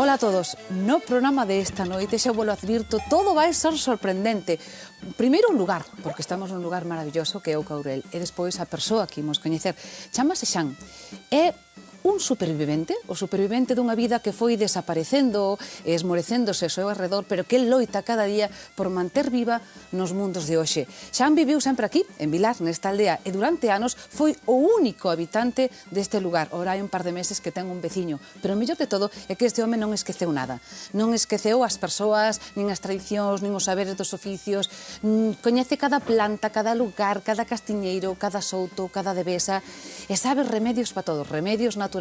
Ola a todos, no programa de esta noite xa vos lo advirto, todo vai ser sorprendente. Primeiro un lugar, porque estamos nun lugar maravilloso que é o Courel, e despois a persoa que imos coñecer, chamase Xan. É un supervivente, o supervivente dunha vida que foi desaparecendo e esmorecéndose ao seu arredor, pero que loita cada día por manter viva nos mundos de hoxe. Xan viviu sempre aquí, en Vilar, nesta aldea, e durante anos foi o único habitante deste lugar. Ora hai un par de meses que ten un veciño, pero o mellor de todo é que este home non esqueceu nada. Non esqueceu as persoas, nin as tradicións, nin os saberes dos oficios, coñece cada planta, cada lugar, cada castiñeiro, cada souto, cada devesa, e sabe remedios para todo, remedios naturais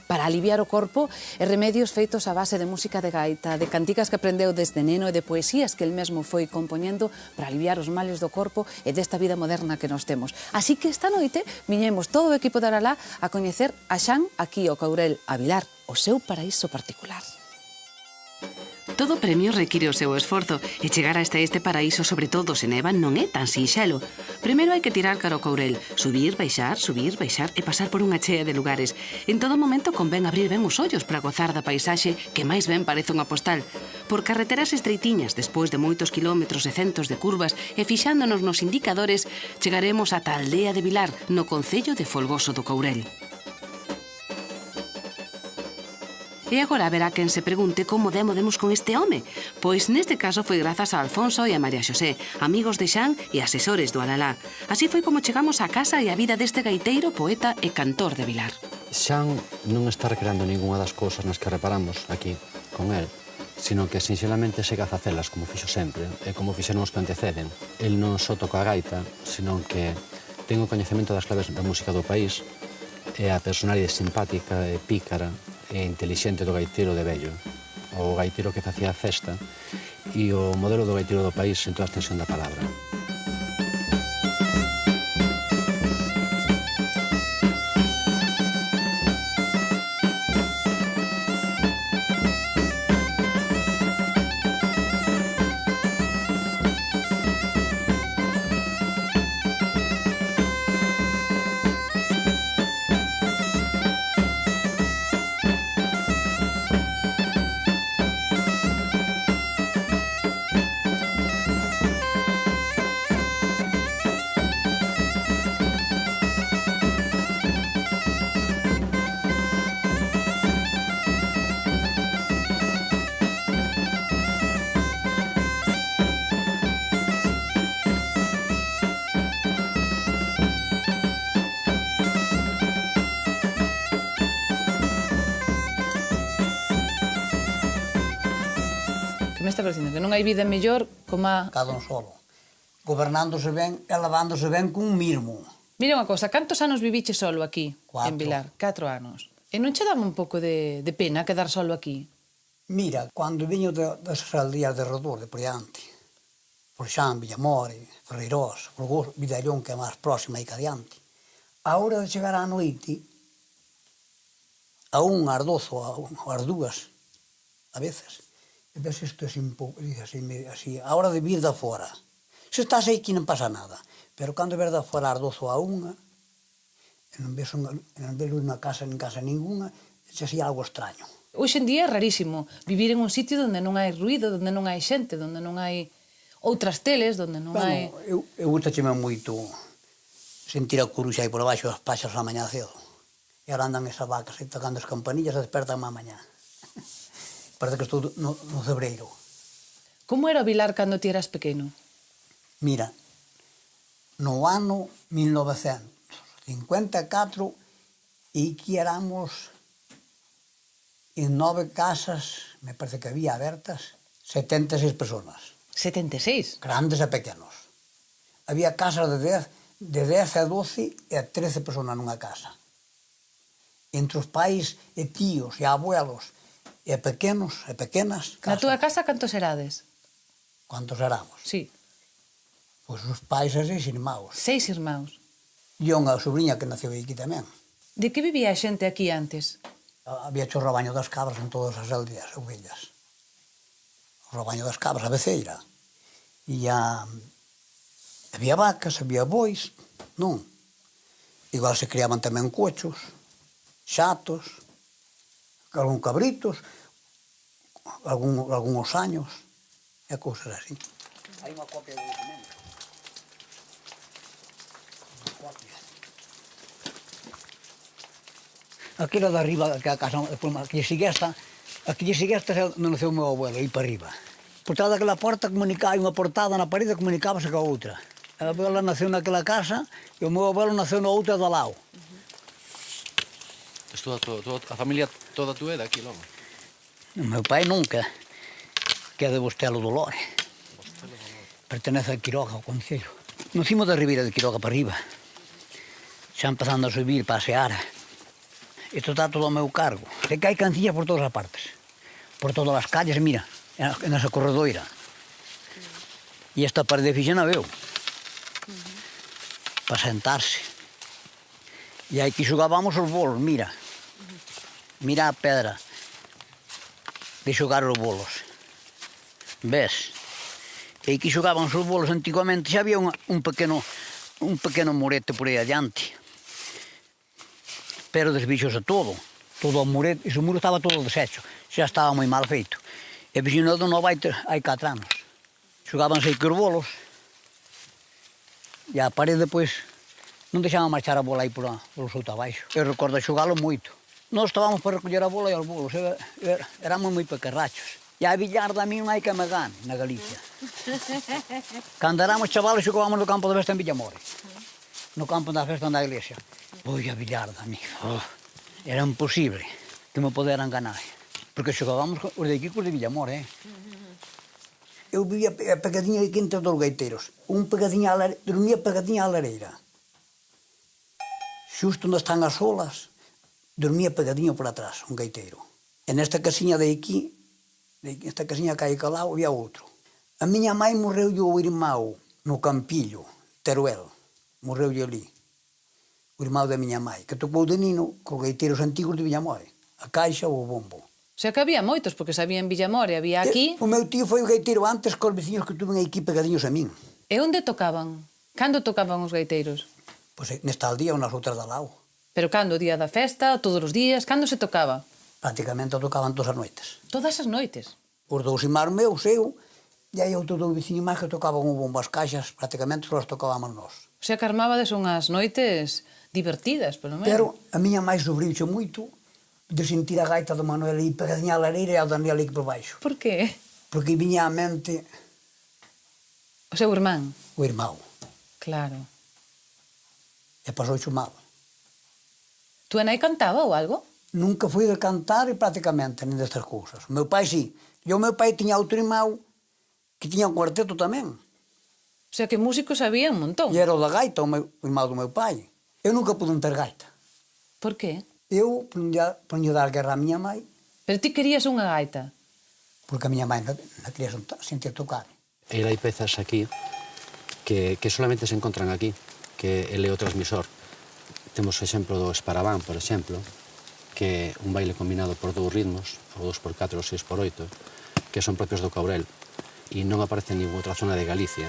para aliviar o corpo e remedios feitos a base de música de gaita, de canticas que aprendeu desde neno e de poesías que el mesmo foi compoñendo para aliviar os males do corpo e desta vida moderna que nos temos. Así que esta noite viñemos todo o equipo de Aralá a coñecer a Xan aquí ao Courel, a Vilar, o seu paraíso particular. Todo premio require o seu esforzo e chegar hasta este paraíso, sobre todo se neva, non é tan sinxelo. Primeiro hai que tirar cara ao Courel, subir, baixar e pasar por unha chea de lugares. En todo momento convén abrir ben os ollos para gozar da paisaxe que máis ben parece unha postal. Por carreteras estreitiñas, despois de moitos kilómetros e centos de curvas e fixándonos nos indicadores, chegaremos ata a aldea de Vilar, no concello de Folgoso do Courel. E agora haberá quen se pregunte como demos con este home. Pois neste caso foi grazas a Alfonso e a María Xosé, amigos de Xan e asesores do Aralá. Así foi como chegamos á casa e á vida deste gaiteiro, poeta e cantor de Vilar. Xan non está recreando ningunha das cousas nas que reparamos aquí con el, sino que sinxelamente segue a facelas como fixo sempre e como fixeron os que anteceden. El non só toca a gaita, sino que ten o coñecemento das claves da música do país e a personalidade simpática e pícara e intelixente do gaiteiro de vello, o gaiteiro que facía a festa e o modelo do gaiteiro do país en toda a extensión da palabra. Me está pareciendo que non hai vida mellor como a... Cada un solo. Gobernándose ben e lavándose ben cun mirmo. Mira unha cosa, cantos anos viviche solo aquí, 4. en Vilar? 4 anos. E non che daba un pouco de pena quedar solo aquí? Mira, cando viño desas aldías de redor, de por diante, por Xan, Villamore, Ferreirós, Folgoso, Vidallón, que é máis próxima e que adiante, a hora de chegar á noite, a unha, ás 12 ou ás 2, a veces, e ves isto así, a hora de vir da fora. Se estás aí que non pasa nada, pero cando ver da fora ás 12 ou a 1, e non ves unha casa nin casa ninguna, é así algo extraño. Hoxe en día é rarísimo vivir en un sitio onde non hai ruído, onde non hai xente, onde non hai outras teles, onde non hai... Eu gustacheme moito sentir a coruxa aí por abaixo das paxas a mañá cedo. E ahora andan esas vacas aí tocando as campanillas e despertan má mañá. Parece que estou no cebreiro. Como era o Vilar cando ti eras pequeno? Mira, no ano 1954 e que éramos en 9 casas, me parece que había abertas, 76 personas. 76? Grandes e pequenos. Había casas de 10 a 12 e a 13 personas nunha casa. Entre os pais e tíos e abuelos e pequenos e pequenas casas. Na túa casa cantos erades? Cantos éramos? Sí. Pois os pais e 6 irmãos. 6 irmãos. E unha sobrinha que naceu aquí tamén. De que vivía a xente aquí antes? Había o rabaño das cabras en todas as aldeas, ovellas. O rabaño das cabras, a beceira. E había vacas, había bois, non? Igual se criaban tamén cochos, xatos, algún cabritos, algúns años, e cousas así. Hai unha copia do documento. Unha copia. Aquela de arriba, que a casa, aquí sigue esta non naceu o meu abuelo, aí para arriba. Por trás daquela porta comunicaba, hai unha portada na parede, comunicábase coa outra. A abuela naceu naquela casa e o meu abuelo naceu na outra de lado. A familia toda tú é daqui logo? O meu pai nunca, que é de Bostelo do Lore. Pertenece a Quiroga, ao concello. Nacimos da Ribeira de Quiroga para arriba, xa empezando a subir para a Seara. Isto está todo ao meu cargo. Sei que hai cancillas por todas as partes, por todas as calles, mira, nesa corredoira. E esta parede fixena veu, para sentarse. E aí que xogábamos os bolos, mira. Mira a pedra de xogar os bolos. Ves? E aí que xogaban os bolos antigamente, xa había un pequeno morete por aí adiante. Pero desbixose todo o murete, ese muro estaba todo deshecho, xa estaba moi mal feito. E vixino do novo hai 4 anos. Xogábanse aí que os bolos, e a parede, pois, non deixaban marchar a bola aí polo souto abaixo. Eu recordo xogalo moito. Nós estábamos para recoller a bola e os bolos, éramos moi pequerrachos. E a billarda a mí non hai que me gane na Galicia. Cando éramos chavales xogábamos no campo de festa en Villamore, no campo da festa da iglesia. Oi, a billarda a mí, era imposible que me poderan ganar, porque xogábamos os de aquí cos de Villamore, Eu vivía pegadinha aquí entre dos gaiteiros, dormía pegadinha á lareira. Xusto onde están as olas, dormía pegadinho por atrás, un gaiteiro. E nesta casiña de aquí, esta casiña que hai calao, había outro. A miña mãe morreulle o irmão no Campillo, Teruel, morreulle ali. O irmão da miña mãe, que tocou de nino cos gaiteiros antigos de Villamore, a caixa ou o bombo. O sea que había moitos, porque sabía en Villamore, había aquí... O meu tío foi o gaiteiro antes cos veciños que tuven aquí pegadinhos a min. E onde tocaban? Cando tocaban os gaiteiros? Pois nesta aldea ou nas outras de lao. Pero cando? O día da festa, todos os días? Cando se tocaba? Prácticamente tocaban todas as noites. Todas as noites? Os dous irmáns meus, eu, e aí outro dous veciños máis que tocaban o bombo, as caixas, prácticamente só as tocábamos nós. O sea que armabades unhas noites divertidas, pelo menos. Pero a miña máis sobriuche moito de sentir a gaita do Manuel aí pegadinha á lareira e ao Daniel aí por baixo. Por qué? Porque viña á mente o seu irmán. O irmão. Claro. E pasou mal. Tu nai cantaba ou algo? Nunca foi de cantar prácticamente, nin destas cousas. O meu pai sí. E o meu pai tiña outro irmão que tiña un cuarteto tamén. O sea que músicos había un montón. E era o da gaita, o irmão do meu pai. Eu nunca pude ter gaita. Por qué? Eu poño dar guerra á miña mãe. Pero ti querías unha gaita? Porque a miña mãe non quería sentir tocar. E hai pezas aquí que solamente se encontran aquí, que ele é o transmisor. Temos o exemplo do Esparabán, por exemplo, que é un baile combinado por dous ritmos, o 2x4 ou 6x8, que son propios do Caurel, e non aparece en ninguna outra zona de Galicia.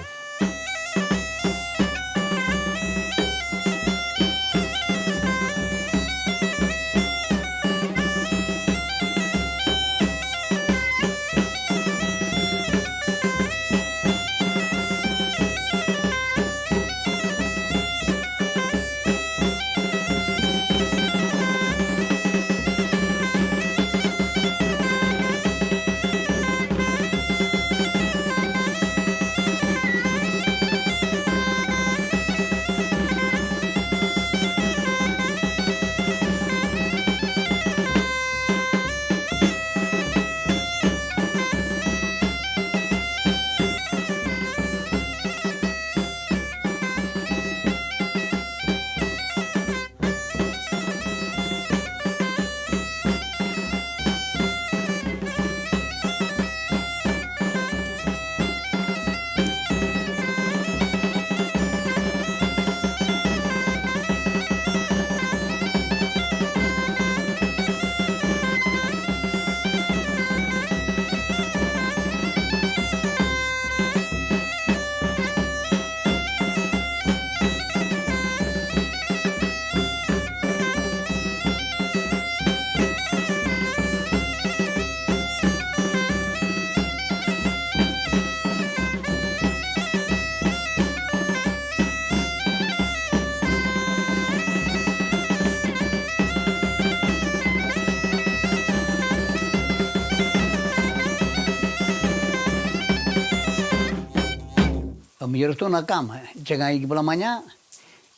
mellor estou na cama, chegan aí pola mañá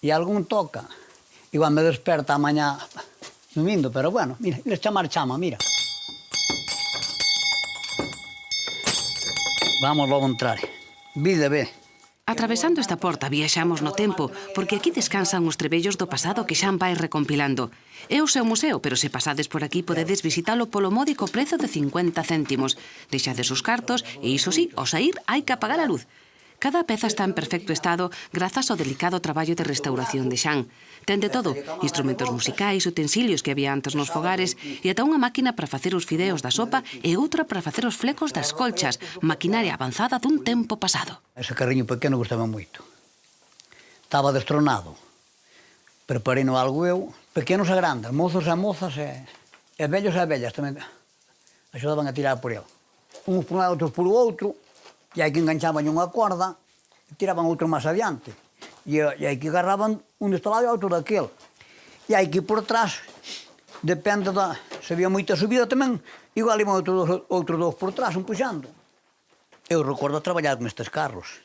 e algún toca. Igual me desperta a mañá dormindo, pero bueno, mira, les chamar chama, mira. Vamos logo entrar. Vide, ve. Atravesando esta porta viaxamos no tempo, porque aquí descansan os trebellos do pasado que Xan vai recompilando. É o seu museo, pero se pasades por aquí podedes visitalo polo módico prezo de 50 céntimos. Deixades os cartos e, iso sí, ao sair hai que apagar a luz. Cada peza está en perfecto estado grazas ao delicado traballo de restauración de Xan. Ten de todo, instrumentos musicais, utensilios que había antes nos fogares e ata unha máquina para facer os fideos da sopa e outra para facer os flecos das colchas, maquinaria avanzada dun tempo pasado. Ese carriño pequeno gustaba moito. Estaba destronado. Preparei no algo eu, pequenos e grandes, mozos e mozas e vellos e vellas tamén axudaban a tirar por ele. Uns por un lado, outros por outro, e hai que enganchaban unha corda e tiraban outro máis adiante. E hai que agarraban un deste lado e outro daquele. E hai que ir por atrás, depende da... Se había moita subida tamén, igual iban outros dous por atrás, un puxando. Eu recordo traballar con estes carros.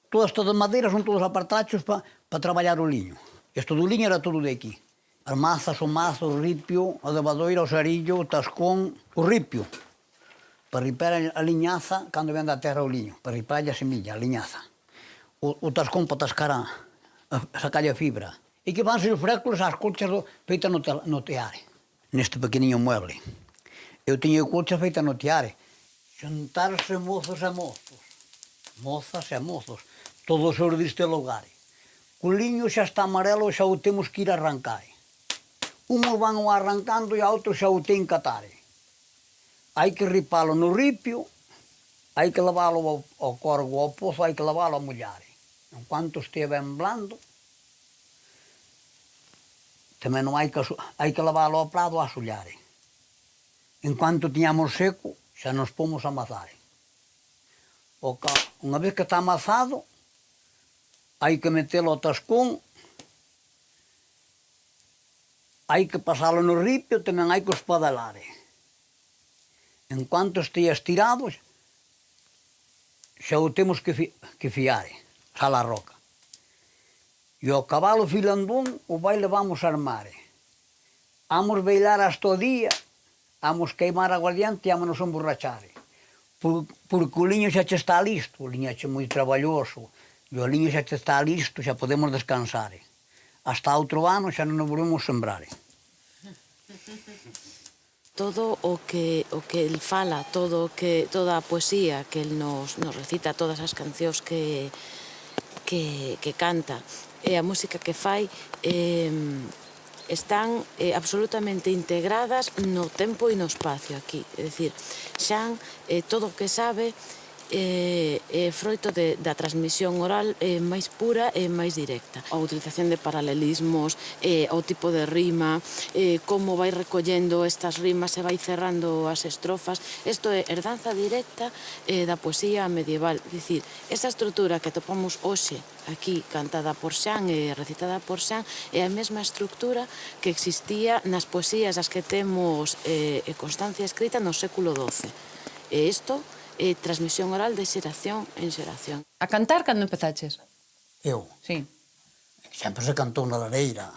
Todas estas madeiras son todos apartachos para traballar o liño. Isto do liño era todo de aquí. As mazas, o mazo, o ripio, a devadoira, o sarillo, o tascón, o ripio. Para ripar a liñaza cando ven da terra o liño, para ripar a semilla, a liñaza. O tascón para tascar a sacarlle a fibra. E que vanse os fréculos ás colchas feitas no teare. Neste pequeniño mueble. Eu tiña colchas feitas no teare. Xuntarse mozos e mozos. Mozas e mozos. Todos os deste lugar. O liño xa está amarelo e xa o temos que ir arrancar. Uns van arrancando e a outros xa o ten que atar. Hai que ripalo no ripio, hai que lavalo ao corgo ao pozo, hai que lavalo a mollar. En cuanto estea ben blando, tamén non hai que lavalo ao prado a asullar. En cuanto tiñamos seco, xa nos pomos a amazar. Unha vez que está amazado, hai que metelo ao tascón, hai que pasalo no ripio, tamén hai que espadalar. En cuanto estea estirado, xa o temos que fiar, sal a roca. E o cabalo filandón o vai levamos a armar. Vamos bailar hasta o día, vamos queimar aguardiente e vamos nos emborrachar. Porque o liño xa che está listo, o liño xa moi traballoso, e o liño xa che está listo, xa podemos descansar. Hasta outro ano xa non nos volvemos sembrar. Todo o que el fala, toda a poesía que el nos recita, todas as cancións que canta e a música que fai están absolutamente integradas no tempo e no espacio aquí. É dicir, Xan, todo o que sabe é froito da transmisión oral máis pura e máis directa. A utilización de paralelismos, o tipo de rima, como vai recollendo estas rimas e vai cerrando as estrofas. Isto é herdanza directa da poesía medieval. Dicir, esa estrutura que topamos hoxe aquí cantada por Xan e recitada por Xan é a mesma estrutura que existía nas poesías as que temos constancia escrita no século XII. E isto transmisión oral de xeración en xeración. A cantar cando empezaches? Eu? Sí. Sempre se cantou na lareira.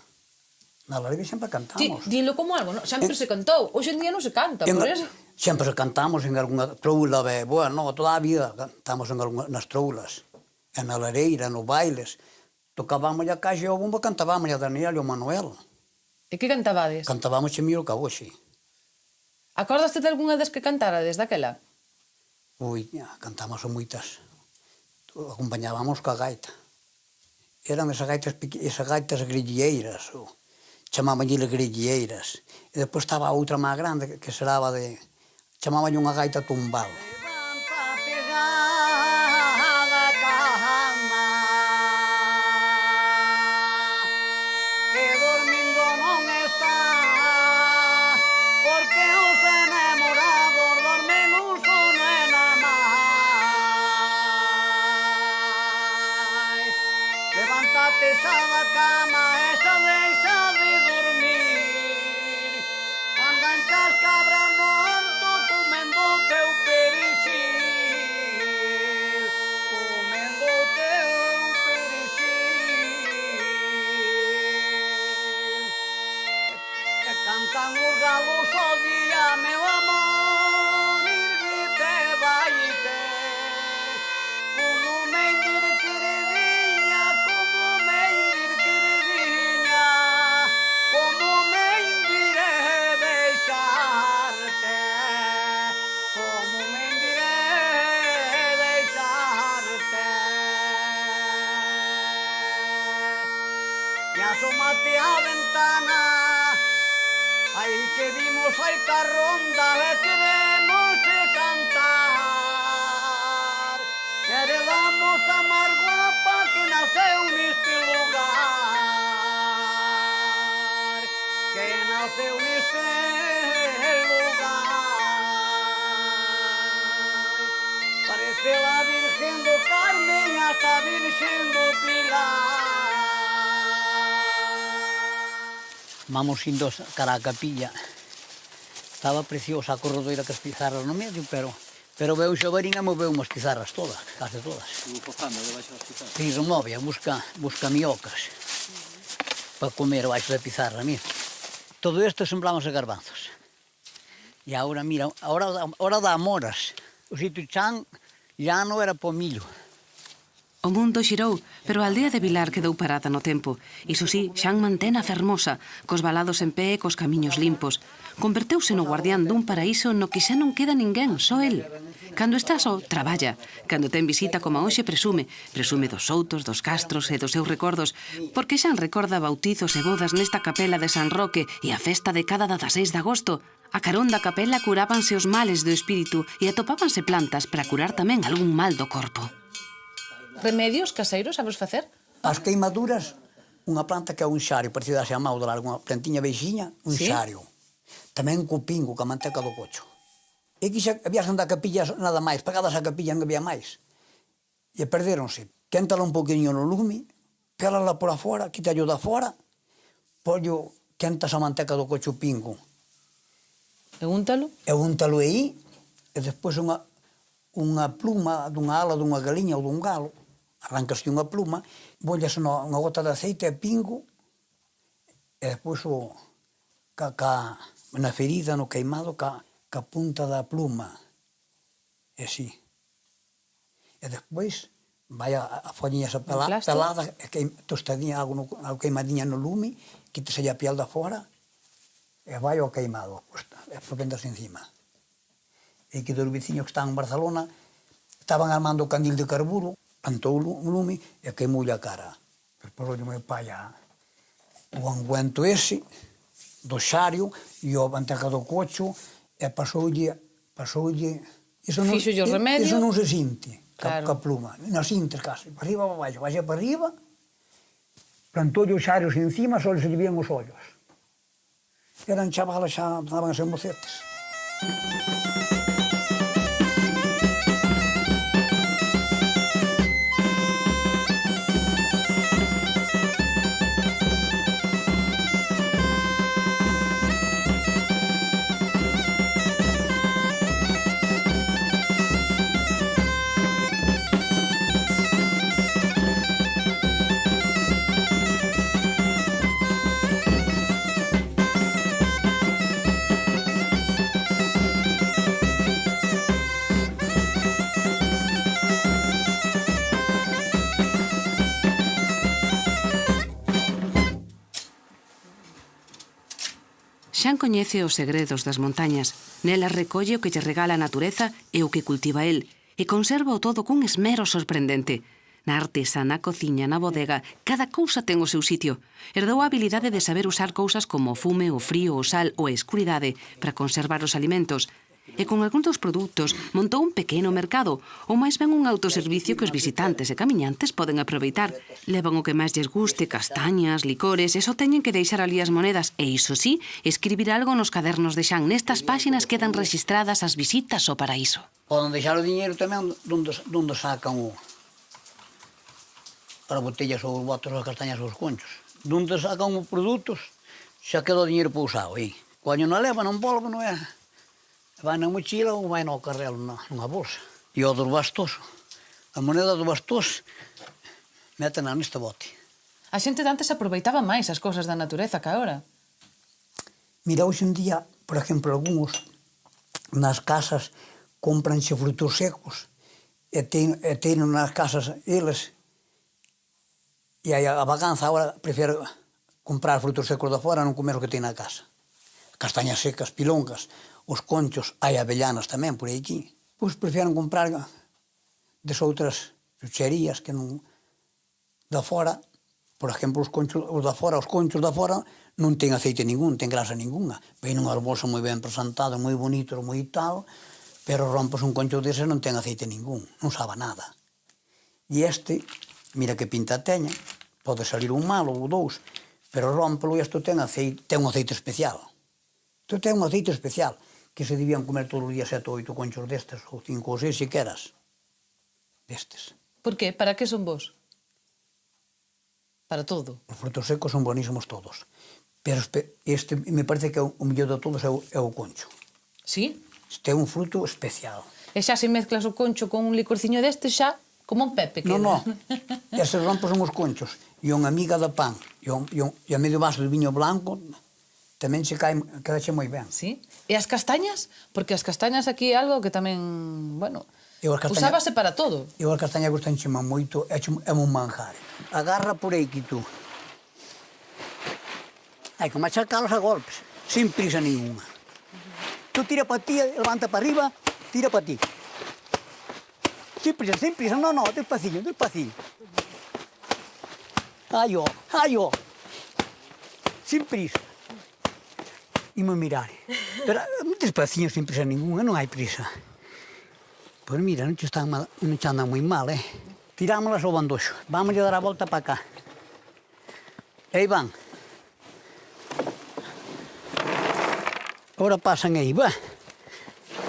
Na lareira sempre cantamos. Dilo como algo, non? Sempre se cantou. Hoxe en día non se canta, por eso. Sempre se cantamos en algunha troula, bueno, toda a vida cantamos nas troulas. E na lareira, nos bailes. Tocábamos a caixa e o bombo, cantábamos a Daniel e o Manuel. E que cantabades? Cantábamos Chemiro Caboxe. Acordaste de algunha das que cantara desde aquela? Ui, cantamos moitas. Acompañábamos coa gaita. Eran esas gaitas grillleiras, chamábanlle grillleiras. E depois estaba a outra máis grande, que seraba de... chamábanlle unha gaita tumbal. Esa da cama, esa deixa de dormir. Andan cabras no alto comendo teu perexil, comendo teu galo só día meu amor, irguite baite, como me indir queridinha, como me indir queridinha, como me indiré deixarte, como me indiré deixarte. E asómate á ventana, aí que vimos aí ca ronda e queremos cantar. Eres a moza máis guapa que naceu neste lugar, que naceu neste lugar. Parece a Virgen do Carmen hasta a Virgen do Pilar. Vamos indo cara a capilla. Estaba preciosa a corredoira que as pizarras no medio, pero veu Xabarín e moveu unhas pizarras todas, case todas. Fozando debaixo das pizarras. Fiz un movia, busca miocas para comer baixo da pizarra, mira. Todo isto semblábanse garbanzos. E agora, mira, ahora dá moras. O sitio chan llano era po millo. O mundo xirou, pero a aldea de Vilar quedou parada no tempo. Iso sí, Xan mantena fermosa, cos valados en pé e cos camiños limpos. Converteuse no guardián dun paraíso no que xa non queda ninguén, só el. Cando está só, traballa. Cando ten visita como hoxe, presume. Presume dos soutos, dos castros e dos seus recordos, porque Xan recorda bautizos e bodas nesta capela de San Roque e a festa de cada 16 de agosto. A carón da capela curábanse os males do espírito e atopábanse plantas para curar tamén algún mal do corpo. Remedios caseiros sabes facer? As queimaduras, unha planta que é un xario, parecida a máudora, unha plantiña veixiña, un xario. Tamén co pingo, ca manteca do cocho. E aquí xa había da capilla nada máis, pegadas a capilla non había máis. E perdéronse. Quéntala un poquinho no lume, pélala por afora, quítallo da fora, pollo, quentas a manteca do cocho pingo. E úntalo? E úntalo aí, e despois unha pluma dunha ala dunha galiña ou dun galo, arrancaste unha pluma, bollas unha gota de aceite e pingo, e despois na ferida, no queimado, ca punta da pluma, e así. E despois vai a folliña esa pelada, tostadinha, algo queimadinha no lume, quítase a piel da fora, e vai ao queimado, e vendas encima. E que dos veciños que estaban en Barcelona estaban armando o candil de carburo, plantou o lume e queimoulle a cara. Despois ollo meu pai o angüento ese do xario e o manteca do cocho e pasoulle Fíxolle o remedio. Iso non se sinte Claro. ca pluma, non sintes case, para arriba para baixo, baixa para arriba, plantoulle os xarios encima, só se lle vían os ollos. Eran chavalas, xa andaban a ser mocetes. Xan coñece os segredos das montañas. Nelas recolle o que lle regala a natureza e o que cultiva el, e conserva o todo cun esmero sorprendente. Na artesa, na cociña, na bodega, cada cousa ten o seu sitio. Herdou a habilidade de saber usar cousas como o fume, o frío, o sal ou a escuridade para conservar os alimentos. E con algúns dos produtos montou un pequeno mercado, ou máis ben un autoservicio que os visitantes e camiñantes poden aproveitar. Levan o que máis lles guste, castañas, licores, e só teñen que deixar ali as monedas, e iso sí, escribir algo nos cadernos de Xan. Nestas páxinas quedan registradas as visitas ao paraíso. Poden deixar o diñeiro tamén donde sacan as botellas ou os botos, as castañas ou os conchos. Donde sacan os produtos, xa queda o diñeiro pousado aí. Coño na leva, non volve, non é? Vai na mochila ou vai no carrelo, nunha bolsa. E o dos bastos, a moneda dos bastos, métena neste bote. A xente de antes aproveitaba máis as cousas da natureza que agora. Mira, hoxe en día, por exemplo, algúns nas casas compranche frutos secos e teñen nas casas eles e hai a vaganza, agora prefiro comprar frutos secos de fora, non comer o que ten na casa. Castañas secas, pilongas, os conchos, hai avellanas tamén por aquí. Pois prefieren comprar des outras chucherías que non da fora. Por exemplo, os conchos da fora non ten aceite ningún, ten grasa ninguna. Ven unhas bolsas moi ben presentadas, moi bonitos, moi tal, pero rompes un concho dese non ten aceite ningún, non sabe nada. E este, mira que pinta teña, pode salir un malo ou dous, pero rómpelo e isto ten un aceite especial. Isto ten un aceite especial, que se debían comer todos os días 7 ou 8 conchos destes, ou 5 ou 6 se queras, destes. Por que? Para que son vos? Para todo. Os frutos secos son bonísimos todos, pero este me parece que o mellor de todos é o concho. Sí? Este é un fruto especial. E xa se mezclas o concho con un licorciño deste xa, como un pepe queda. Non. Eses rompos son os conchos. E unha miga de pan e a medio vaso de viño blanco tamén se quedaxe moi ben. Sí? E as castañas? Porque as castañas aquí é algo que tamén, bueno, usábase para todo. Eu as castañas gustan chema moito, é un manjar. Agarra por aí que tú. Hai que machacalos a golpes, sin prisa ninguna. Tú tira para ti, levanta para arriba, tira para ti. Sin prisa, no, despacillo. Ai, sin prisa. Imos mirar. Pero despaciño, sin prisa ninguna, non hai prisa. Pois mira, non che andan moi mal, Tirámolas ao bandoxo. Vamos a dar a volta para cá. Aí van. Agora pasan aí, va.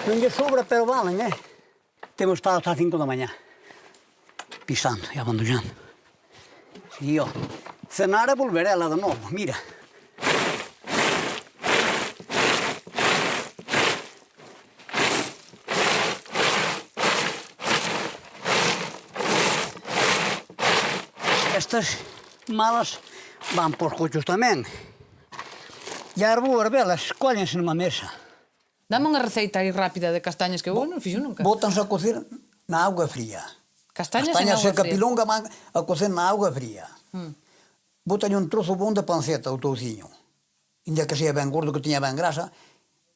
Non lle sobra, pero valen, Temos estado hasta 5 da mañá. Pisando e abandonando. Si, cenar e volver ela de novo, mira. Estas malas van pos cochos tamén. E as boas velas cóllense nunha mesa. Dame unha receita aí rápida de castañas que eu non fixo nunca. Bótanse a cocer na auga fría. Castañas en auga seca fría. Pilonga van a cocer na auga fría. Bótanlle un trozo bon de panceta ao touciño. Inda que sea ben gordo, que tiña ben grasa,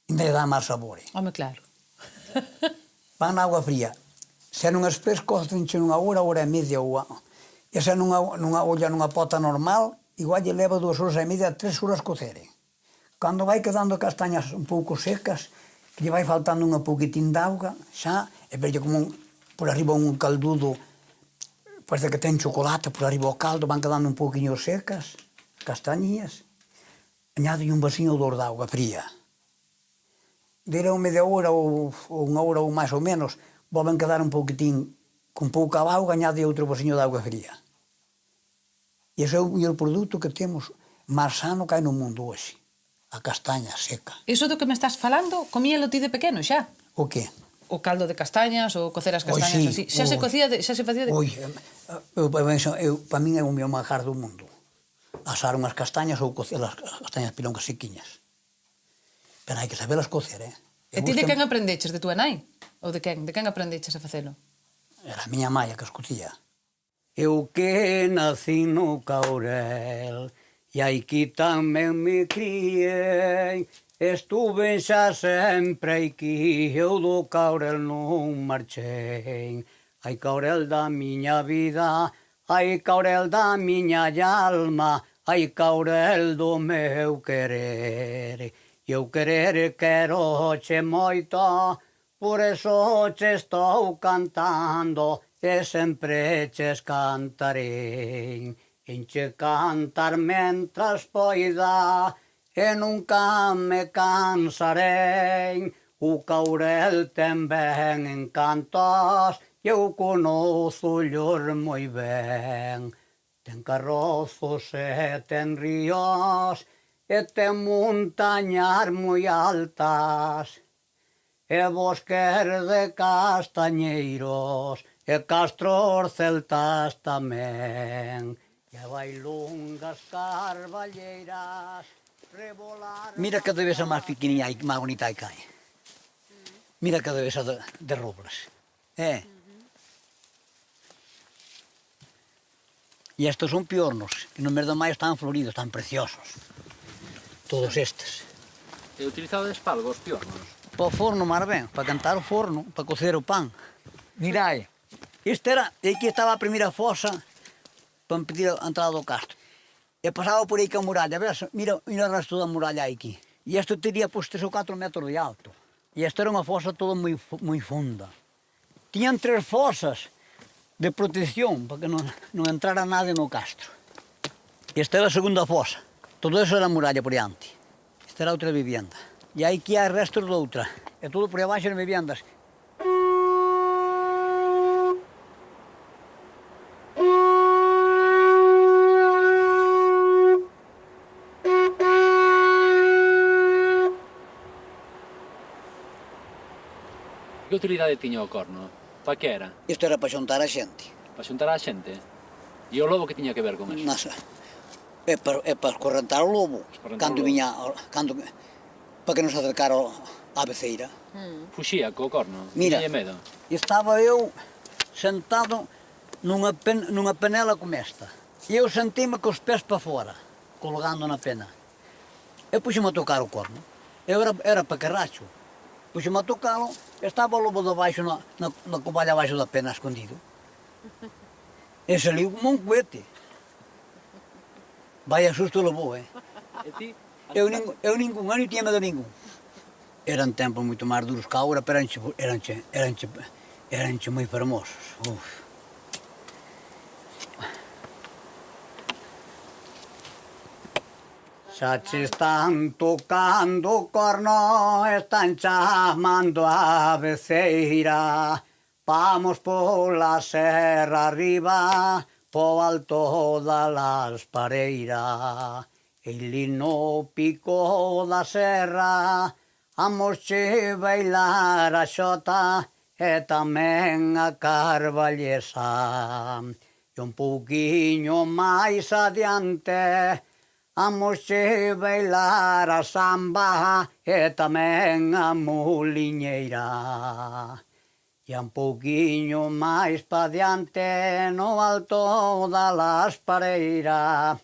inda lle dá máis sabor. Home, claro. Van na auga fría. Se non espes, cocenche nunha hora e media ou e se nunha olla, nunha pota normal, igual lle leva 2 horas e media, 3 horas cocere. Cando vai quedando castañas un pouco secas, que lle vai faltando unha pouquitín de auga, xa, e velle como por arriba un caldudo, parece que ten chocolate por arriba o caldo, van quedando un pouquiño secas, castañas, añade un vasiño ou 2 de auga fría. Dere media hora ou unha hora ou máis ou menos, volven quedar un pouquitín con pouca auga, añade outro vasiño de auga fría. E ese é o mellor produto que temos máis sano que hai no mundo hoxe. A castaña seca. Iso do que me estás falando, comíalo ti de pequeno xa? O que? O caldo de castañas, ou cocer as castañas así. Xa se facía de... Para min é o meu manjar do mundo. Asar unhas castañas ou cocer as castañas pilongas sequiñas. Pero hai que saberlas cocer, E ti de quen aprendeches? De tua nai? Ou de quen? De quen aprendeches a facelo? Era a miña maia que as cocía. Eu que nací no Caurel, e aquí tamén me criei, estuve xa sempre aquí, eu do Caurel non marchei. Ai, Caurel da miña vida, ai, Caurel da miña alma, ai, Caurel do meu querer. Eu querer queroche moito, por eso che estou cantando, e sempre ches cantarei. Enche cantar mentras poida, e nunca me cansarei. O Caurel ten ben encantos, e eu conozo-llos moi ben. Ten carrozos e ten ríos, e ten montañas moi altas, e bosques de castañeiros, e castros celtas tamén. E vai longas carballeiras, Mira cada vez más pequeña y más bonita que hay. Mira cada vez de robles. Y estos son piornos, que no mes de maio están floridos, están preciosos. Todos estes. E utilizado de espalgo os piornos? Para o forno, mar ben, para cantar o forno, para cocer o pan. Mirai, este era, aquí estaba a primeira fosa para impedir a entrada do castro. E pasaba por aí que a muralla, ves? Mira o resto da muralla aquí. E isto teria pois 3 ou 4 metros de alto. E esta era unha fosa toda moi funda. Tiñan 3 fosas de protección para que non entrara nada no castro. Esta era a segunda fosa. Todo eso era a muralla por diante. Esta era outra vivienda. E aí que hai restos de outra. E todo por aí abaixo eran viviendas. Que utilidade tiña o corno? Pa que era? Isto era para xuntar a xente. Para xuntar a xente? E o lobo que tiña que ver con eso? Nasa. É para escorrentar o lobo. Cando viña, para que non se acercara a beceira. Fuxía co corno? Mira, Tiña medo? estaba eu sentado nunha penela como esta. E eu sentime cos pés para fora, colgando na pena. E puxeme a tocar o corno. Era para carracho. Puxeme a tocalo, estaba o lobo de baixo na coballa abaixo da pena escondido. E saliu como un cohete. Vaya susto levou, E ti? Eu ningún ano tinha medo ningún. Eran tempos moito máis duros que agora, pero eranche moi fermosos. Xa che están tocando o corno, están chamando a beceira. Vamos pola serra arriba, po alto da laspareira. Eli no pico da serra, vamos che bailar a xota e tamén a carballesa. E un pouquiño máis adiante, vamos che bailar a samba e tamén a muliñeira. E un pouquiño máis pa diante, no alto da laspareira,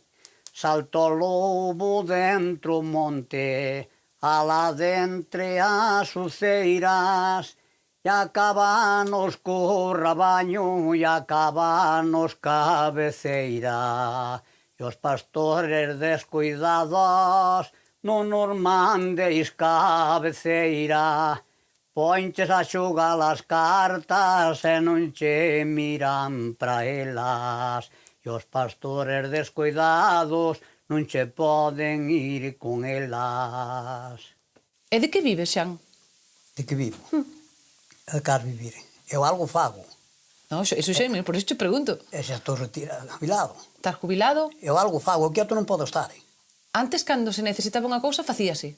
salto o lobo dentro o monte, alá dentre as uceiras, e acabanos co rabaño, e acabanos cabeceira. E os pastores descuidados non nos mandeis cabeceira, ponches a xogar as cartas e non che miran pra elas. E os pastores descuidados non che poden ir con elas. E de que vives, Xan? De que vivo? É de cas vivir. Eu algo fago. No, eso xa, por eso te pregunto. E xa estou jubilado. Estás jubilado? Eu algo fago, quieto non podo estar. Antes, cando se necesitaba unha cousa, facíase.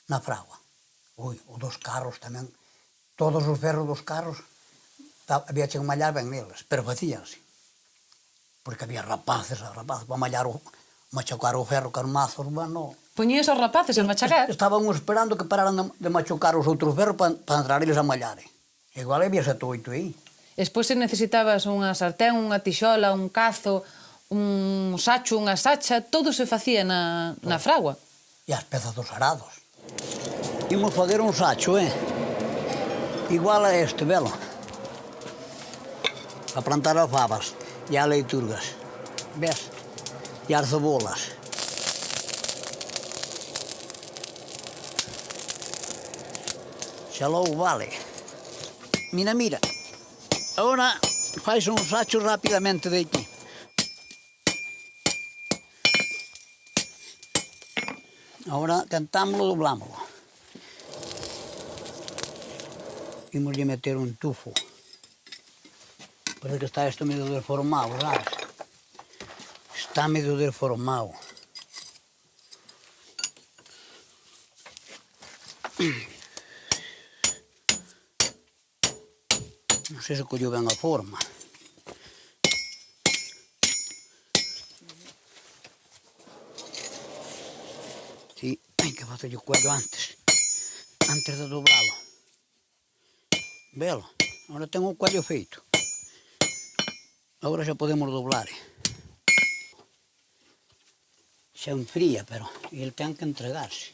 Na fragua. Ui, o dos carros tamén. Todos os ferros dos carros había que mallar ben neles, pero facíanse. Porque había rapaces para mallar machucar o ferro con mazos, bueno. Poñías aos rapaces a machacar? Estaban esperando que pararan de machucar os outros ferros para entrar eles a mallar. Igual había 7 ou 8 aí. Despois se necesitabas unha sartén, unha tixola, un cazo, un sacho, unha sacha, todo se facía na fragua. E as pezas dos arados. Imos fazer un sacho, igual a este, velo. A plantar as fabas e as leiturgas, ves? E as cebolas. Xa logo vale. Mira, mira. Agora fais un sacho rapidamente de aquí. Agora cantámoslo, doblámoslo. Imoslle meter un tufo. Parece que está isto medio deformado, sabes? Está medio deformado. Non sei se colleu ben a forma. facer o cuello antes de dobralo. Velo, agora ten o cuello feito. Agora xa podemos doblar. Xa enfría, pero ele ten que entregarse.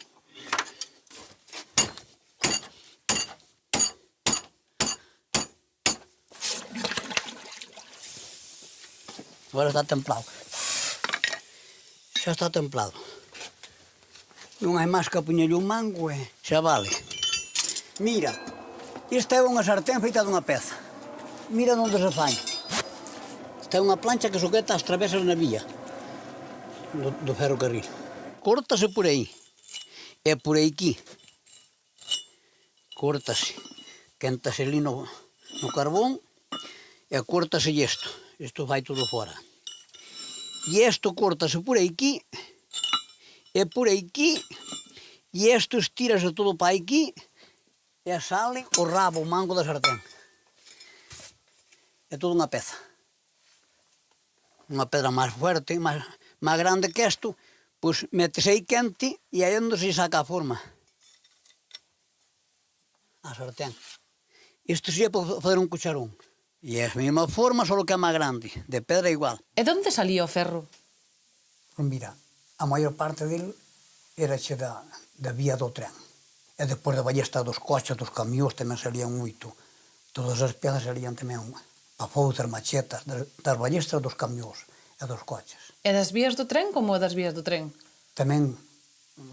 Agora está templado. Xa está templado. Non hai máis que puñerlle un mango e xa vale. Mira, esta é unha sartén feita dunha peza. Mira onde se fai. Esta é unha plancha que sujeta as travesas na vía do ferrocarril. Córtase por aí. E por aquí. Córtase. Quéntase ali no carbón e córtase isto. Isto vai todo fora. E isto córtase por aquí e por aquí e isto estírase todo para aquí e sale o rabo, o mango da sartén. É toda unha peza. Unha pedra máis fuerte, máis grande que isto, pois métese aí quente e aí onde se saca a forma. A sartén. Isto sería para fazer un cucharón. E é a mesma forma, só que é máis grande, de pedra igual. E onde salía o ferro? Pois mira, a maior parte dele era che da vía do tren. E depois da ballesta dos coches, dos camións, tamén salían moito. Todas as pezas salían tamén a fouzas, machetas, das ballestas dos camións e dos coches. E das vías do tren como das vías do tren? Tamén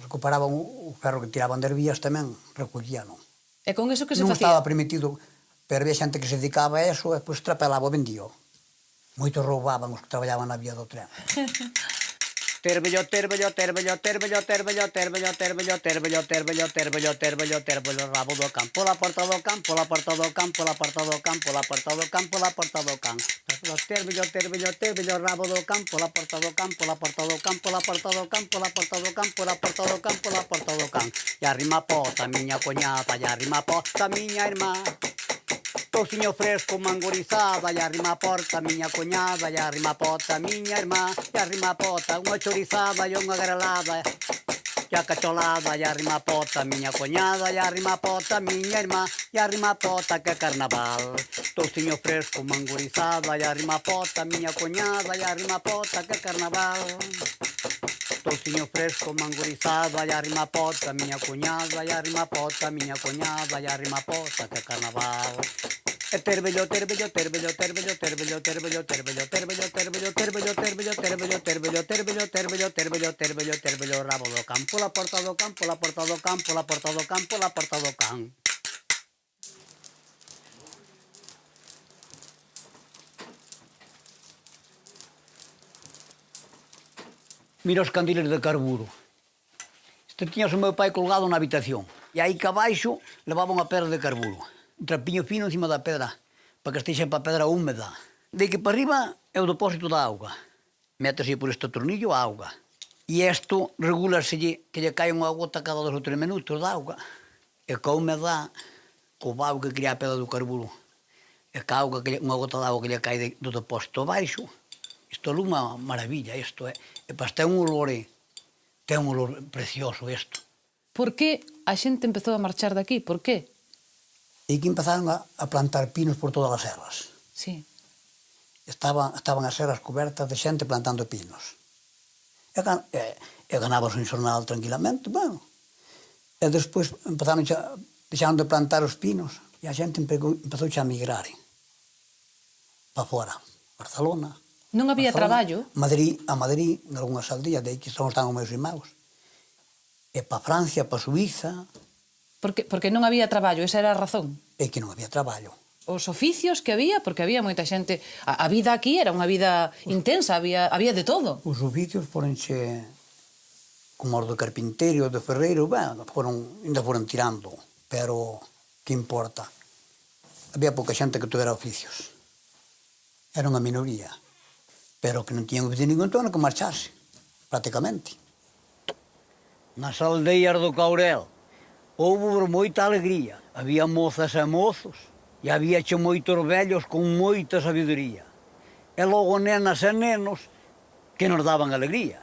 recuperaban o ferro que tiraban das vías, tamén recollían. E con eso que se Non facía? estaba permitido, pero había xente que se dedicaba a eso e depois trapelaba o vendío. Moitos roubaban os que traballaban na vía do tren. Terbello, terbello, terbello, terbello, terbello, terbello, terbello, terbello, terbello, terbello, terbello, terbello, rabo do campo, la porta do campo, la porta do campo, la porta do campo, la porta do campo, la porta do campo. Terbello, terbello, terbello, rabo do campo, la porta do campo, la porta do campo, la porta do campo, la porta do campo, la porta do campo, la porta do campo. E arrima pota, miña coñada, e arrima pota, miña irmá. Touciño fresco, mangorizada, e arrima a porta, miña coñada, e arrima a pota, miña irmá, e arrima a pota, unha chorizada e unha grelada, e a cacholada, e arrima a pota, miña coñada, e arrima a pota, miña irmá, e arrima a pota, que é carnaval. Touciño fresco, mangorizada, e arrima a pota, miña coñada, e arrima a pota, que é carnaval. Touciño fresco, mangorizada, e arrima a pota, miña cuñada, e arrima a pota, miña cuñada, e arrima a pota, que é carnaval. E terbello, terbello, terbello, terbello, terbello, terbello, terbello, terbello, terbello, terbello, terbello, terbello, terbello, terbello, terbello, terbello, terbello, terbello, rabo do campo, la porta do campo, la porta do campo, la porta do campo, la porta do campo. Mira os candiles de carburo. Este tiña o meu pai colgado na habitación. E aí que abaixo levaba unha pedra de carburo. Un trapiño fino encima da pedra, para que esteja para a pedra húmeda. De que para arriba é o depósito da auga. Métese por este tornillo a auga. E isto regúlaselle que lle cae unha gota cada 2 ou 3 minutos de auga. E ca humedad, co vao que crea a pedra do carburo, e ca auga, unha gota de auga que lle cae do depósito abaixo, isto é unha maravilla, isto é. E pas ten un olor precioso isto. Por que a xente empezou a marchar daqui? Por que? E que empezaron a plantar pinos por todas as serras. Sí. Estaban as serras cobertas de xente plantando pinos. E ganábase un xornal tranquilamente, bueno. E despois empezaron deixaron de plantar os pinos e a xente empezou a migrar para fora. Barcelona. Non había traballo? A Madrid, en algunhas aldeas, de aí que están os meus irmãos. E para Francia, para Suiza. Porque non había traballo, esa era a razón. E que non había traballo. Os oficios que había, porque había moita xente... A vida aquí era unha vida intensa, había de todo. Os oficios foronche como os do carpinteiro, do ferreiro, ainda foron tirando, pero que importa? Había pouca xente que tuvera oficios. Era unha minoría, pero que non tiñan oficio ningún, entón que marchase, prácticamente. Nas aldeias do Caurel houve moita alegría, había mozas e mozos, e había moitos vellos con moita sabiduría. E logo nenas e nenos que nos daban alegría.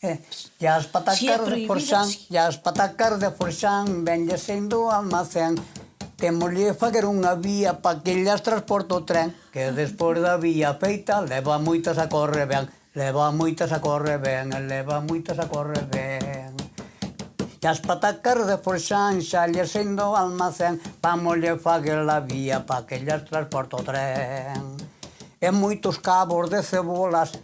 E as patacas de Forxán, e as patacas de Forxán, venlle sendo almacén. Temoslle fazer unha vía pa que llas transporte o tren, que despois da vía feita leva moitas a correr ben, leva moitas a correr ben, leva moitas a correr ben. E as patacas de Forxán xa lle sendo almacén, vamoslle fazer a vía pa que llas transporte o tren. E moitos cabos de cebolas,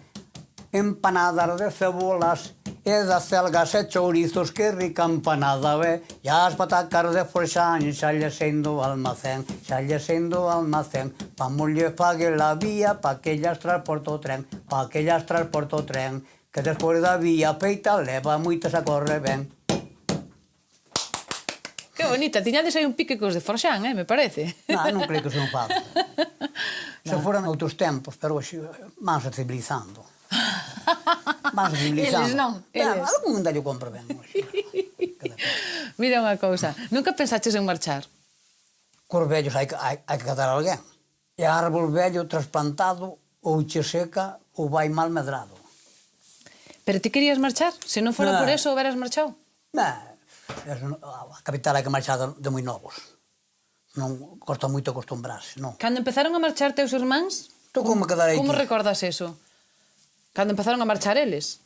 empanadas de cebolas, e das celgas e chourizos, que rica empanada, ve? E as patacas de Forxán xa lle sendo almacén, xa lle sendo almacén. Vamoslle fague la vía pa que llas transporte o tren, pa que llas transporte o tren, que despois da vía feita leva moitas a correr ben. Que bonita, tiñades aí un pique cos de Forxán, me parece. Non creo que se non fado. Se foran outros tempos, pero hoxe vanse civilizando. Vanse civilizando. Eles non, eles. Algún dallo compra ben. Mira unha cousa, nunca pensaches en marchar? Cos vellos hai que cadar alguén. E árbol vello trasplantado ou che seca ou vai mal medrado. Pero ti querías marchar? Se non fora por eso, houberas marchado? A capital hai que marchar de moi novos. Non costa moito acostumbrarse, non. Cando empezaron a marchar teus irmáns? Tú como quedarei Como aquí? recordas eso? Cando empezaron a marchar eles?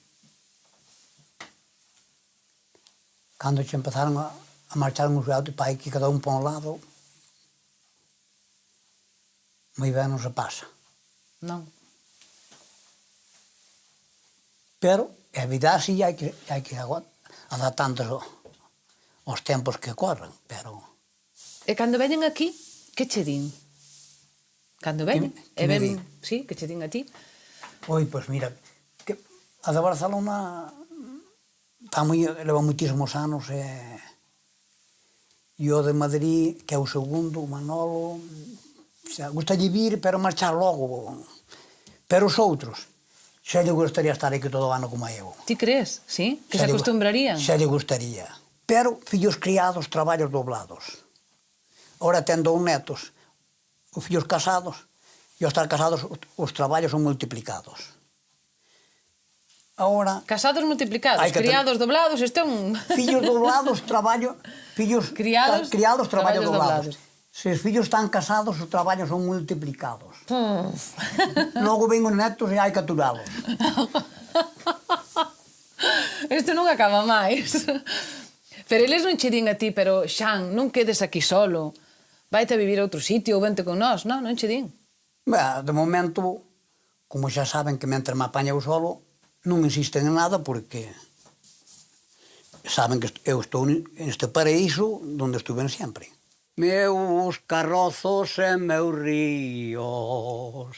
Cando che empezaron a marchar uns gatos, pai, que cada un pa un lado, moi ben non se pasa. Non. Pero, a vida así hai que adaptándose aos tempos que corren, pero... E cando veñen aquí, que che din? Cando veñen? Que me din? Sí, que che din a ti? Oi, pois mira, que a de Barcelona leva moitísimos anos e o de Madrid, que é o segundo, o Manolo, gustalle vir, pero marchar logo. Pero os outros, xa lle gustaría estar aquí todo o ano como eu. Ti crees, sí? Que se acostumbrarían? Xa lle gustaría. Pero fillos criados, traballos doblados. Ora tendo netos, os fillos casados, e ao estar casados os traballos son multiplicados. Ahora... Casados multiplicados, criados doblados, isto é un... Fillos doblados, traballo... Fillos criados, traballos doblados. Se os fillos están casados, os traballos son multiplicados. Logo ven os netos e hai que aturalos. Isto non acaba máis. Pero eles non che din a ti, pero Xan, non quedes aquí solo. Vaite a vivir a outro sitio ou vente con nós. Non che din. De momento, como xa saben que mentre me apaña eu solo, non insisten en nada porque saben que eu estou neste paraíso onde estuve sempre. Meus carrozos e meus ríos,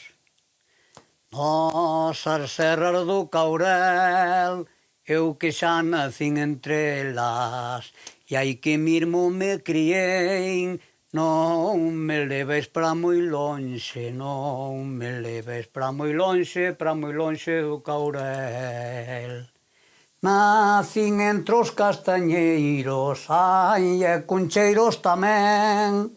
nosas serras do Caurel, eu que xa nacín entre elas, e hai que mirmo me criei, non me leves para moi lonxe, non me leves para moi lonxe do Caurel. Nacín entre os castañeiros, ai, e concheiros tamén,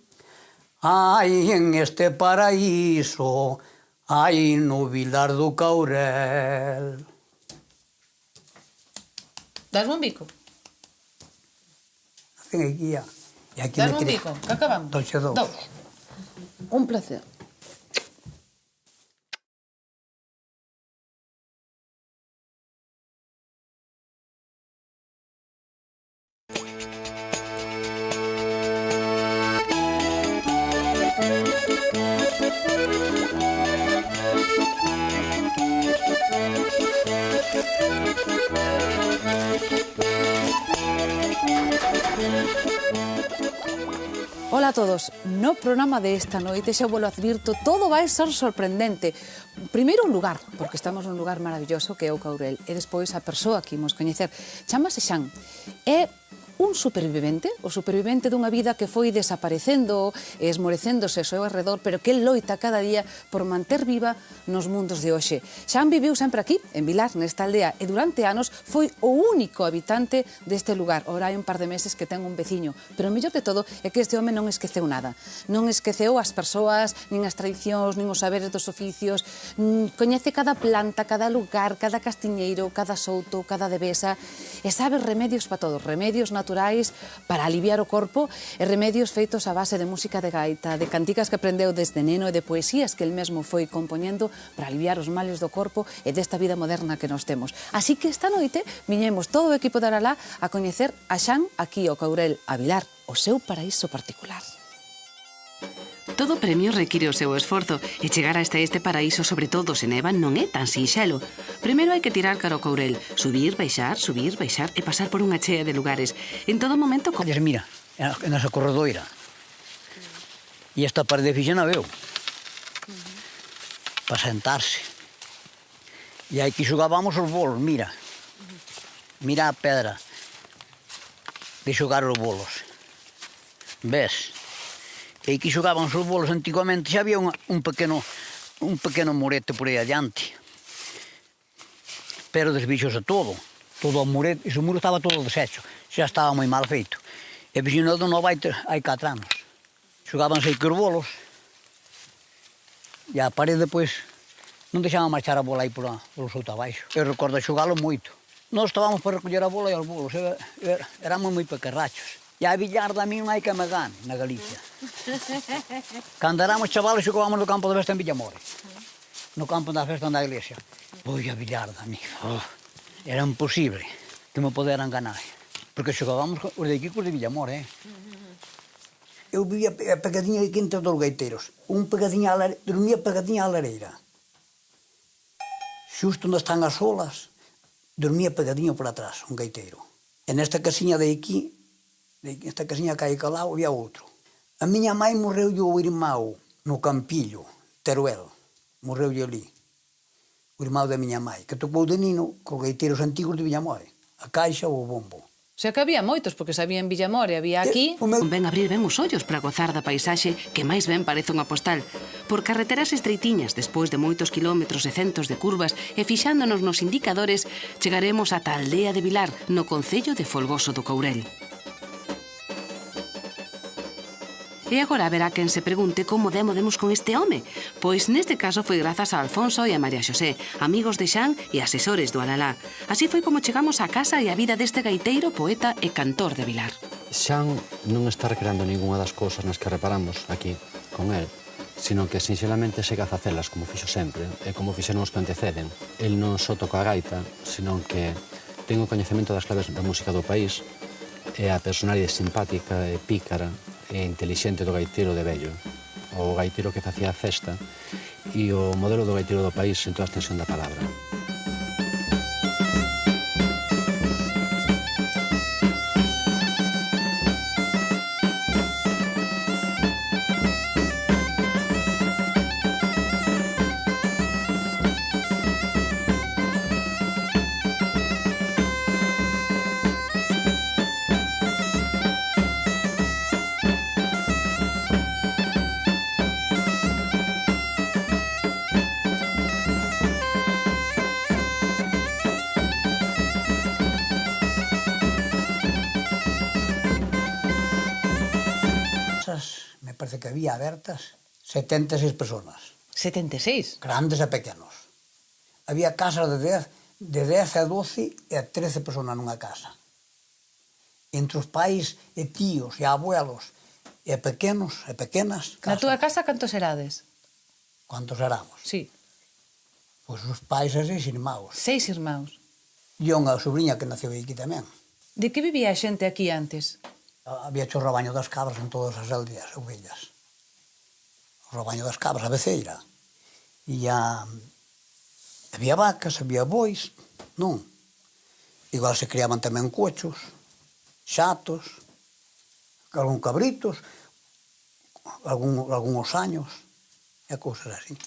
ai, en este paraíso, ai, no Vilar do Caurel. Dasme un bico? Nacín aquí, e aquí Dasme un bico, que acabamos? Dous. Un placer. Ola a todos, no programa de esta noite xa vos lo advirto, todo vai ser sorprendente. Primeiro un lugar, porque estamos nun lugar maravilloso que é o Caurel, e despois a persoa que imos coñecer, chamase Xan. É un supervivente, o supervivente dunha vida que foi desaparecendo e esmorecéndose ao seu arredor, pero que el loita cada día por manter viva nos mundos de hoxe. Xan viviu sempre aquí, en Vilar, nesta aldea, e durante anos foi o único habitante deste lugar. Ora hai un par de meses que ten un veciño, pero o mellor de todo é que este home non esqueceu nada. Non esqueceu as persoas, nin as tradicións, nin os saberes dos oficios, coñece cada planta, cada lugar, cada castiñeiro, cada souto, cada devesa, e sabe remedios para todos, remedios naturais para aliviar o corpo e remedios feitos a base de música de gaita, de canticas que aprendeu desde neno e de poesías que el mesmo foi compoñendo para aliviar os males do corpo e desta vida moderna que nos temos. Así que esta noite viñemos todo o equipo de Aralá a coñecer a Xan aquí ao Courel, a Vilar, o seu paraíso particular. Todo premio require o seu esforzo e chegar hasta este paraíso, sobre todo se neva, non é tan sinxelo. Primeiro hai que tirar cara ao Courel, subir, baixar e pasar por unha chea de lugares. En todo momento... Olles, mira, nesa corredoira. E esta parede fixena veu. Para sentarse. E aí que xogábamos os bolos, mira. Mira a pedra de xogar os bolos. Ves? E aí que xogaban os bolos antigamente xa había un pequeno morete por aí adiante. Pero desbixose todo o morete, ese muro estaba todo deshecho, xa estaba moi mal feito. E vixino do novo hai 4 anos. Xogabanse aí que os bolos. E a parede, pois, non deixaban marchar a bola aí polo souto abaixo. Eu recordo xogalo moito. Nós estábamos para recoller a bola e os bolos, éramos moi pequerrachos. E a billarda a mí non hai que me gane na Galicia. Cando éramos chavales xogábamos no campo de festa en Villamore. No campo da festa da iglesia. Oi, a billarda a mí. Era imposible que me poderan ganar. Porque xogábamos os de aquí cos de Villamore. Eu vivía pegadinha aquí entre dos gaiteiros. Dormía pegadinha á lareira. Xusto onde están as olas, dormía pegadinho por atrás, un gaiteiro. E nesta casiña de aquí, esta casiña que hai calao, había outro. A miña mãe morreulle o irmão no Campillo, Teruel. Morreulle ali. O irmão da miña mãe, que tocou de nino cos gaiteiros antigos de Villamore. A caixa ou o bombo. O sea que había moitos, porque se había en Villamore, había aquí... Convén abrir ben os ollos para gozar da paisaxe que máis ben parece unha postal. Por carreteras estreitiñas, despois de moitos kilómetros e centos de curvas e fixándonos nos indicadores, chegaremos ata a aldea de Vilar, no concello de Folgoso do Courel. E agora haberá quen se pregunte como demos con este home. Pois neste caso foi grazas a Alfonso e a María Xosé, amigos de Xan e asesores do Aralá. Así foi como chegamos á casa e á vida deste gaiteiro, poeta e cantor de Vilar. Xan non está recreando ningunha das cousas nas que reparamos aquí, con el, sino que sinxelamente segue a facelas como fixo sempre e como fixeron os que anteceden. El non só toca a gaita, sino que ten o coñecemento das claves da música do país e a personalidade simpática e pícara e intelixente do gaiteiro de vello, o gaiteiro que facía a festa e o modelo do gaiteiro do país en toda a extensión da palabra. Me parece que había abertas 76 personas. 76? Grandes e pequenos. Había casas de 10 a 12 e a 13 personas nunha casa. Entre os pais e tíos e abuelos e pequenos e pequenas. Na túa casa cantos erades? Quantos éramos? Sí. Pois os pais e 6 irmãos. 6 irmãos. E unha sobrinha que naceu aquí tamén. De que vivía a xente aquí antes? Había o rabaño das cabras en todas as aldeas, ovellas. O rabaño das cabras, a beceira. E había vacas, había bois, non? Igual se criaban tamén cochos, xatos, algún cabritos, algúns años, e cousas así.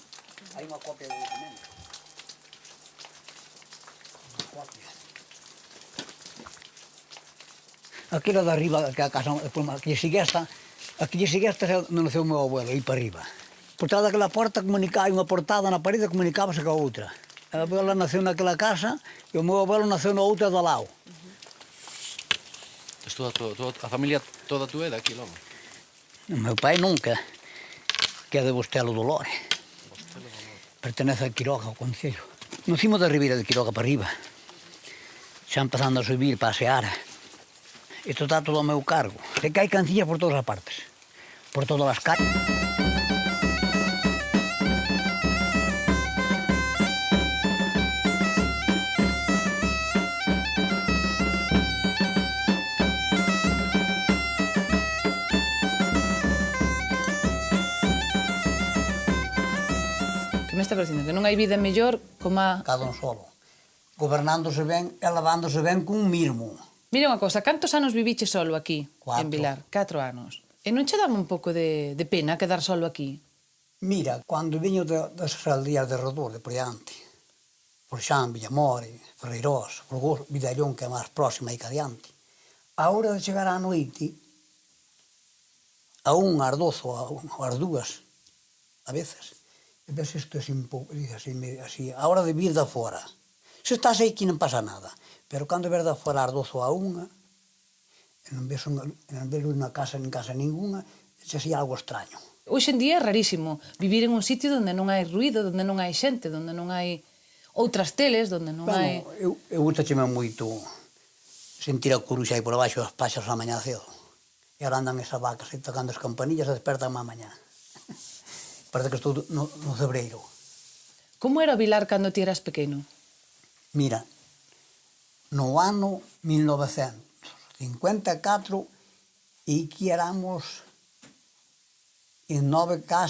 Hai unha copia do documento. Unha copia. Aquela de arriba, que a casa, aquí sigue esta non naceu o meu abuelo, aí para arriba. Por trás daquela porta comunicaba, unha portada na parede comunicábase coa outra. A abuela naceu naquela casa e o meu abuelo naceu na outra do lado. A familia toda tú é daqui, logo? O meu pai nunca, que é de Bostelo do Lore. Pertenece a Quiroga, ao concello. No cimo da Ribeira de Quiroga para arriba. Xa empezando a subir para a Seara. Isto está todo ao meu cargo. Sei que hai cancillas por todas as partes. Por todas as calles. Que me está pareciendo? Que non hai vida mellor como a... Cada un solo. Gobernándose ben e lavándose ben cun mirmo. Mira unha cosa, cantos anos viviche solo aquí, 4. en Vilar? 4 anos. E non che daba un pouco de pena quedar solo aquí? Mira, cando viño desas aldeas de redor, de por diante, por Xan, Villamore, Ferreirós, Burgos, Vidallón, que é máis próxima aí que adiante, a hora de chegar á noite, a unha, ás 12 ou ás 2, a veces, e ves isto así, a hora de vir da fora. Se estás aí que non pasa nada, pero cando ves da fora ás 12 ou a 1, e non ves unha casa, nin casa ninguna, é así algo extraño. Hoxe en día é rarísimo vivir en un sitio onde non hai ruido, onde non hai xente, onde non hai outras teles, onde non hai... Eu gustacheme moito sentir a coruxa aí por abaixo das paxas a mañá cedo. E ahora andan esas vacas aí tocando as campanillas e despertan má mañá. Parece que estou no cebreiro. Como era o Vilar cando ti eras pequeno? Mira, no ano 1954 e que éramos en 9 casas